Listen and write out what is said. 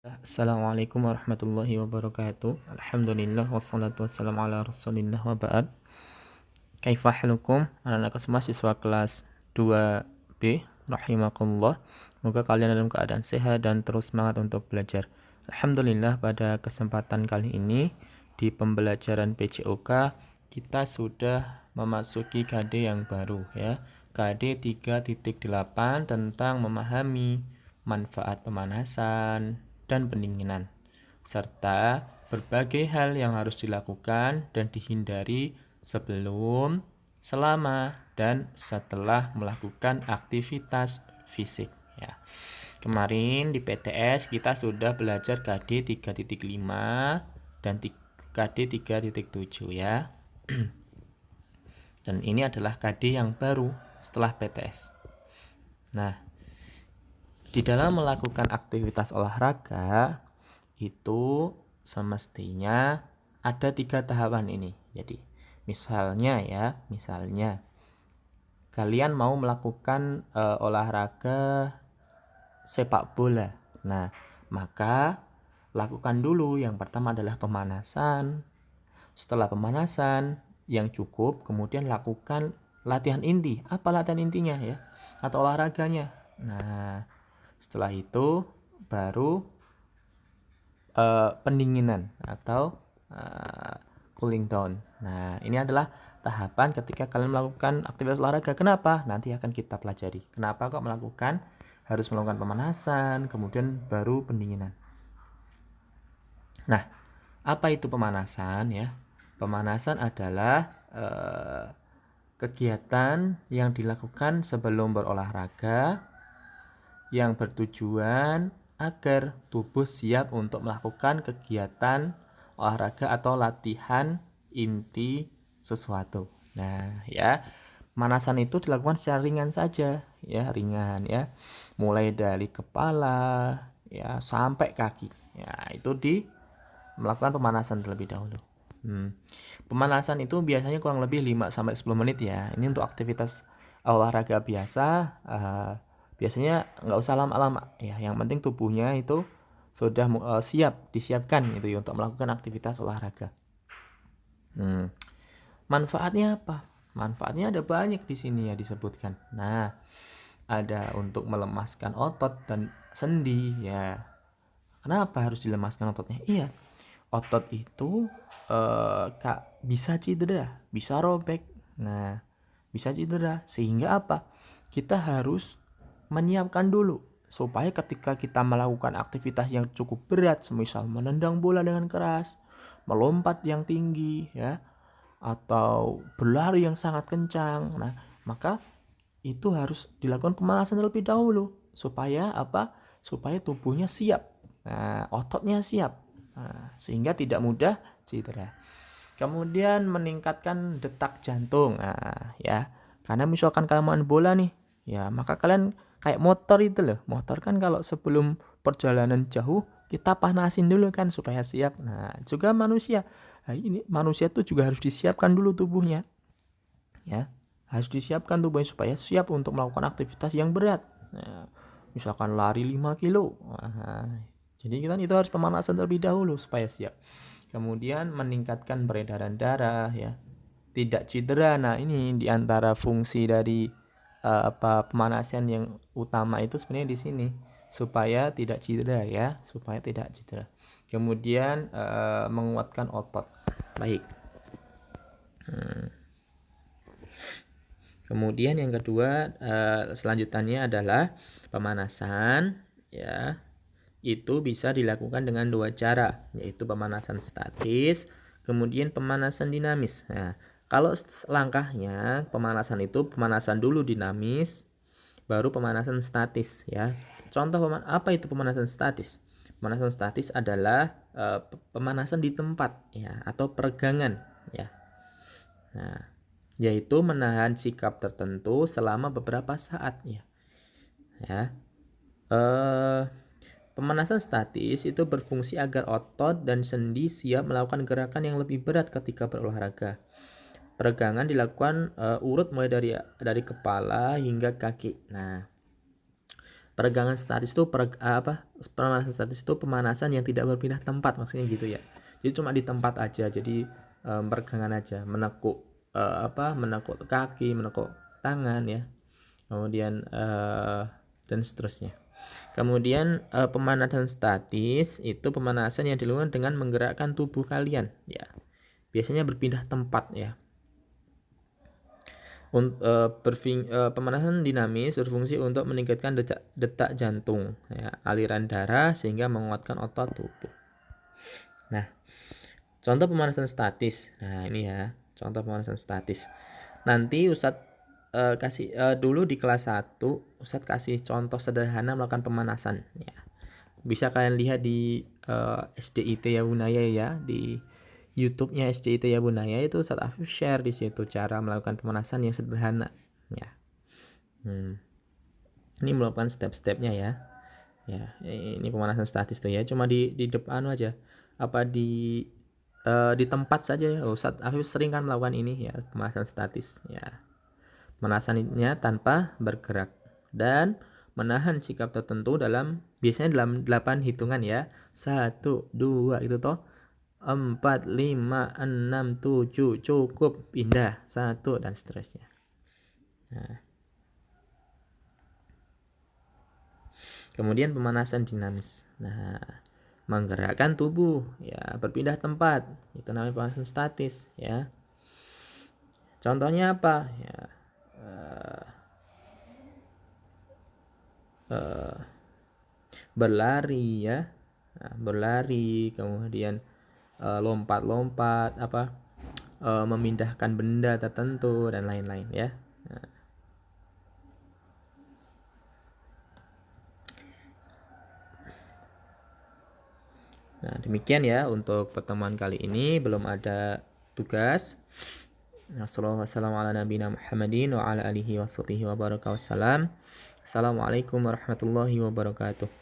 Assalamualaikum warahmatullahi wabarakatuh. Alhamdulillah wassalatu wassalamu ala rasulillah wa ba'd. Kaifa halukum? Anak-anak semua siswa kelas 2B rahimakumullah. Semoga kalian dalam keadaan sehat dan terus semangat untuk belajar. Alhamdulillah pada kesempatan kali ini di pembelajaran PJOK kita sudah memasuki KD yang baru ya. KD 3.8 tentang memahami manfaat pemanasan dan pendinginan, serta berbagai hal yang harus dilakukan dan dihindari sebelum, selama, dan setelah melakukan aktivitas fisik. Ya. Kemarin di PTS kita sudah belajar KD 3.5 dan KD 3.7 ya. Dan ini adalah KD yang baru setelah PTS. Nah, di dalam melakukan aktivitas olahraga itu semestinya ada 3 tahapan ini. Jadi misalnya kalian mau melakukan olahraga sepak bola. Nah, maka lakukan dulu yang pertama adalah pemanasan. Setelah pemanasan yang cukup, kemudian lakukan latihan inti. Apa latihan intinya ya? Atau olahraganya. Nah, setelah itu baru pendinginan atau cooling down. Nah, ini adalah tahapan ketika kalian melakukan aktivitas olahraga. Kenapa? Nanti akan kita pelajari. Kenapa kok harus melakukan pemanasan, kemudian baru pendinginan. Nah, apa itu pemanasan ya? Pemanasan adalah kegiatan yang dilakukan sebelum berolahraga yang bertujuan agar tubuh siap untuk melakukan kegiatan olahraga atau latihan inti sesuatu. Nah, ya, pemanasan itu dilakukan secara ringan saja, ya, ringan ya. Mulai dari kepala ya sampai kaki. Ya, itu melakukan pemanasan terlebih dahulu. Pemanasan itu biasanya kurang lebih 5-10 menit ya. Ini untuk aktivitas olahraga biasa. Biasanya nggak usah lama-lama ya, yang penting tubuhnya itu sudah disiapkan gitu ya untuk melakukan aktivitas olahraga. Manfaatnya apa? Manfaatnya ada banyak di sini ya disebutkan. Nah, ada untuk melemaskan otot dan sendi ya. Kenapa harus dilemaskan ototnya? Iya, otot itu bisa cedera, bisa robek. Nah, bisa cedera sehingga apa? Kita harus menyiapkan dulu supaya ketika kita melakukan aktivitas yang cukup berat, semisal menendang bola dengan keras, melompat yang tinggi ya, atau berlari yang sangat kencang. Nah, maka itu harus dilakukan pemanasan terlebih dahulu supaya apa? Supaya tubuhnya siap. Nah, ototnya siap. Nah, sehingga tidak mudah cedera. Kemudian meningkatkan detak jantung. Nah, ya. Karena misalkan kalian main bola nih, ya, maka kalian kayak motor itu loh. Motor kan kalau sebelum perjalanan jauh kita panasin dulu kan supaya siap. Nah, juga manusia. Nah, ini manusia tuh juga harus disiapkan dulu tubuhnya. Ya, harus disiapkan tubuhnya supaya siap untuk melakukan aktivitas yang berat. Nah, misalkan lari 5 kilo. Nah, jadi kita itu harus pemanasan terlebih dahulu supaya siap. Kemudian meningkatkan peredaran darah ya. Tidak cedera. Nah, ini diantara fungsi dari pemanasan yang utama itu sebenarnya di sini supaya tidak cedera ya, supaya tidak cedera. Kemudian menguatkan otot. Baik. Kemudian yang kedua selanjutannya adalah pemanasan ya. Itu bisa dilakukan dengan 2 cara, yaitu pemanasan statis, kemudian pemanasan dinamis. Nah, kalau langkahnya pemanasan itu pemanasan dulu dinamis, baru pemanasan statis ya. Contoh apa itu pemanasan statis? Pemanasan statis adalah pemanasan di tempat ya atau peregangan ya. Nah, yaitu menahan sikap tertentu selama beberapa saat ya. Ya. Pemanasan statis itu berfungsi agar otot dan sendi siap melakukan gerakan yang lebih berat ketika berolahraga. Peregangan dilakukan urut mulai dari kepala hingga kaki. Nah, Peregangan statis itu pemanasan statis itu pemanasan yang tidak berpindah tempat, maksudnya gitu ya. Jadi cuma di tempat aja. Jadi peregangan aja, menekuk menekuk kaki, menekuk tangan ya. Kemudian dan seterusnya. Kemudian pemanasan statis itu pemanasan yang dilakukan dengan menggerakkan tubuh kalian ya. Biasanya berpindah tempat ya. Pemanasan dinamis berfungsi untuk meningkatkan detak jantung ya, aliran darah sehingga menguatkan otot tubuh. Nah, contoh pemanasan statis. Nah, ini ya, contoh pemanasan statis. Nanti Ustadz kasih dulu di kelas 1, Ustadz kasih contoh sederhana melakukan pemanasan ya. Bisa kalian lihat di SDIT Yabunaya ya, di YouTube-nya SDIT Yabunaya itu Ustadz Afif share di situ cara melakukan pemanasan yang sederhana ya. Ini melakukan step-stepnya ya. Ya, ini pemanasan statis tuh ya. Cuma di depan aja. Di tempat saja ya. Ustadz Afif sering kan melakukan ini ya, pemanasan statis ya. Pemanasannya tanpa bergerak dan menahan sikap tertentu biasanya dalam 8 hitungan ya. 1, 2 itu toh. 4, 5, 6, 7 cukup, pindah 1 dan seterusnya. Nah. Kemudian pemanasan dinamis. Nah, menggerakkan tubuh ya, berpindah tempat. Itu namanya pemanasan statis ya. Contohnya apa? Ya, berlari ya. Nah, berlari, kemudian lompat-lompat memindahkan benda tertentu dan lain-lain ya. Nah, demikian ya untuk pertemuan kali ini, belum ada tugas. Assalamualaikum warahmatullahi wabarakatuh.